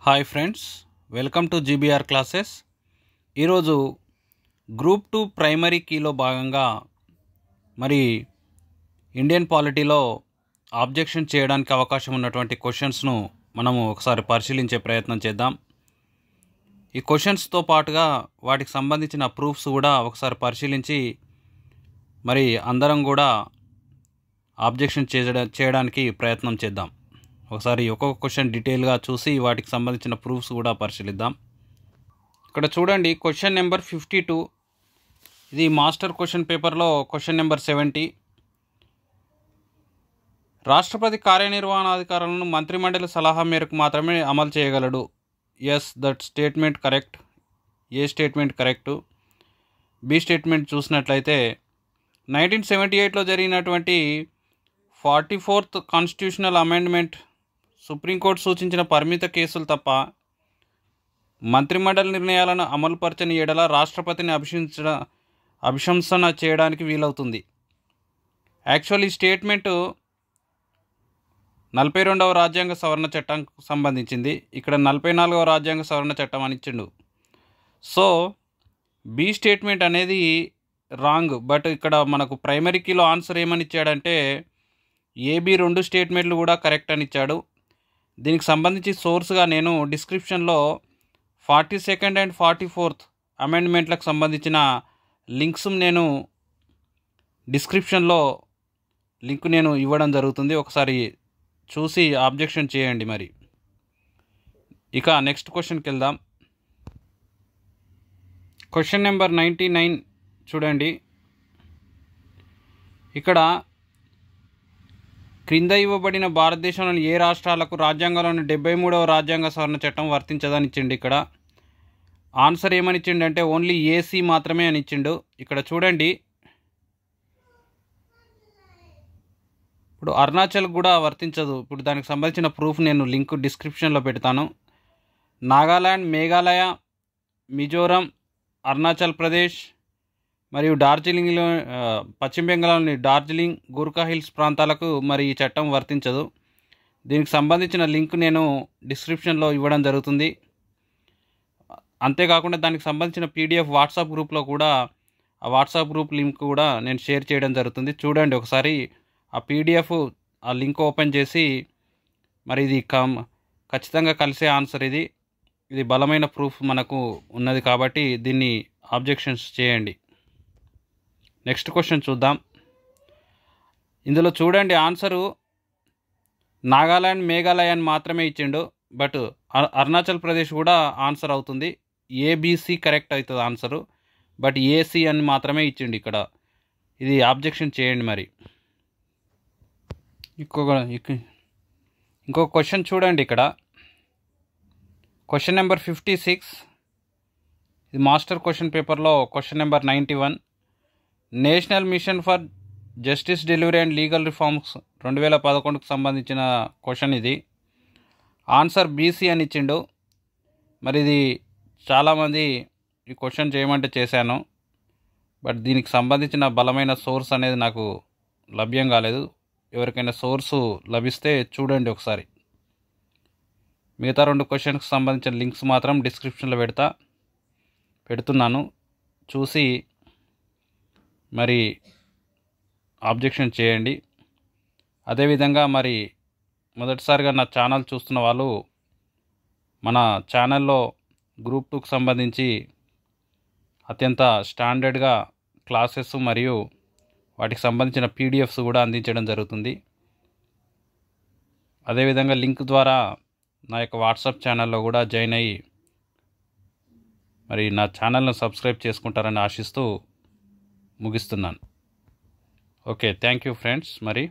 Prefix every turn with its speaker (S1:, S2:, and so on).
S1: Hi friends, welcome to GBR classes. ఈరోజు group 2 primary కీలో భాగంగా మరి ఇండియన్ పాలిటీలో ఆబ్జెక్షన్ చేయడానికి అవకాశం ఉన్నటువంటి క్వశ్చన్స్ను మనము ఒకసారి పరిశీలించే ప్రయత్నం చేద్దాం. ఈ క్వశ్చన్స్తో పాటుగా వాటికి సంబంధించిన ప్రూఫ్స్ కూడా ఒకసారి పరిశీలించి మరి అందరం కూడా ఆబ్జెక్షన్ చేయడానికి ప్రయత్నం చేద్దాం. ఒకసారి ఒక్కొక్క క్వశ్చన్ డీటెయిల్గా చూసి వాటికి సంబంధించిన ప్రూఫ్స్ కూడా పరిశీలిద్దాం. ఇక్కడ చూడండి, క్వశ్చన్ నెంబర్ 52. ఇది మాస్టర్ క్వశ్చన్ పేపర్లో క్వశ్చన్ నెంబర్ 70. రాష్ట్రపతి కార్యనిర్వహణాధికారులను మంత్రిమండలి సలహా మేరకు మాత్రమే అమలు చేయగలడు. Yes, that statement correct. A statement correct? B statement చూసినట్లయితే 1978లో జరిగినటువంటి 44th కాన్స్టిట్యూషనల్ అమెండ్మెంట్ సుప్రీంకోర్టు సూచించిన పరిమిత కేసులు తప్ప మంత్రిమండలి నిర్ణయాలను అమలుపరచని ఎడల రాష్ట్రపతిని అభిశంసన చేయడానికి వీలవుతుంది. యాక్చువల్ ఈ స్టేట్మెంటు 42వ రాజ్యాంగ సవరణ చట్టానికి సంబంధించింది. ఇక్కడ 44వ రాజ్యాంగ సవరణ చట్టం అని ఇచ్చిండు. సో బి స్టేట్మెంట్ అనేది రాంగ్. బట్ ఇక్కడ మనకు ప్రైమరీ కీలో ఆన్సర్ ఏమని ఇచ్చాడంటే ఏబి 2 స్టేట్మెంట్లు కూడా కరెక్ట్ అని ఇచ్చాడు. దీనికి సంబంధించి సోర్స్గా నేను డిస్క్రిప్షన్లో 42nd and 44th అమెండ్మెంట్లకు సంబంధించిన లింక్స్ నేను డిస్క్రిప్షన్లో లింక్ నేను ఇవ్వడం జరుగుతుంది. ఒకసారి చూసి ఆబ్జెక్షన్ చేయండి. మరి ఇక నెక్స్ట్ క్వశ్చన్కి వెళ్దాం. క్వశ్చన్ నెంబర్ 99 చూడండి. ఇక్కడ క్రింద ఇవ్వబడిన భారతదేశంలోని ఏ రాష్ట్రాలకు రాజ్యాంగంలోని 73వ రాజ్యాంగ సవరణ చట్టం వర్తించదని ఇచ్చిండు. ఇక్కడ ఆన్సర్ ఏమని ఇచ్చిండు అంటే ఓన్లీ ఏసీ మాత్రమే అని ఇచ్చిండు. ఇక్కడ చూడండి, ఇప్పుడు అరుణాచల్ కూడా వర్తించదు. ఇప్పుడు దానికి సంబంధించిన ప్రూఫ్ నేను లింక్ డిస్క్రిప్షన్లో పెడతాను. నాగాల్యాండ్, మేఘాలయ, మిజోరం, అరుణాచల్ ప్రదేశ్ మరియు డార్జిలింగ్లో పశ్చిమ బెంగాల్లోని డార్జిలింగ్, గూర్ఖా హిల్స్ ప్రాంతాలకు మరి ఈ చట్టం వర్తించదు. దీనికి సంబంధించిన లింక్ నేను డిస్క్రిప్షన్లో ఇవ్వడం జరుగుతుంది. అంతేకాకుండా దానికి సంబంధించిన పీడిఎఫ్ వాట్సాప్ గ్రూప్లో కూడా ఆ వాట్సాప్ గ్రూప్ లింక్ కూడా నేను షేర్ చేయడం జరుగుతుంది. చూడండి ఒకసారి ఆ పీడిఎఫ్ ఆ లింక్ ఓపెన్ చేసి మరి ఇది ఖచ్చితంగా కలిసే ఆన్సర్. ఇది బలమైన ప్రూఫ్ మనకు ఉన్నది కాబట్టి దీన్ని ఆబ్జెక్షన్స్ చేయండి. నెక్స్ట్ క్వశ్చన్ చూద్దాం. ఇందులో చూడండి, ఆన్సరు నాగాల్యాండ్, మేఘాలయ అని మాత్రమే ఇచ్చిండు. బట్ అరుణాచల్ ప్రదేశ్ కూడా ఆన్సర్ అవుతుంది. ఏబిసి కరెక్ట్ అవుతుంది ఆన్సరు. బట్ ఏసీ అని మాత్రమే ఇచ్చిండు ఇక్కడ. ఇది ఆబ్జెక్షన్ చేయండి. మరి ఇంకో క్వశ్చన్ చూడండి. ఇక్కడ క్వశ్చన్ నెంబర్ 56. ఇది మాస్టర్ క్వశ్చన్ పేపర్లో question number 91. National mission for justice delivery and legal reforms 2011కు సంబంధించిన క్వశ్చన్ ఇది. ఆన్సర్ బీసీ అని ఇచ్చిండు. మరి ఇది చాలామంది ఈ క్వశ్చన్ చేయమంటే చేశాను. బట్ దీనికి సంబంధించిన బలమైన సోర్స్ అనేది నాకు లభ్యం కాలేదు. ఎవరికైనా సోర్సు లభిస్తే చూడండి ఒకసారి. మిగతా 2 క్వశ్చన్కి సంబంధించిన లింక్స్ మాత్రం డిస్క్రిప్షన్లో పెడుతున్నాను. చూసి మరి ఆబ్జెక్షన్ చేయండి. అదేవిధంగా మరి మొదటిసారిగా నా ఛానల్ చూస్తున్న వాళ్ళు మన ఛానల్లో గ్రూప్ 2కు సంబంధించి అత్యంత స్టాండర్డ్గా క్లాసెస్ మరియు వాటికి సంబంధించిన పీడిఎఫ్స్ కూడా అందించడం జరుగుతుంది. అదేవిధంగా లింక్ ద్వారా నా యొక్క వాట్సాప్ ఛానల్లో కూడా జాయిన్ అయ్యి మరి నా ఛానల్ను సబ్స్క్రైబ్ చేసుకుంటారని ఆశిస్తూ ముగిస్తున్నాను. Okay, thank you friends. మరి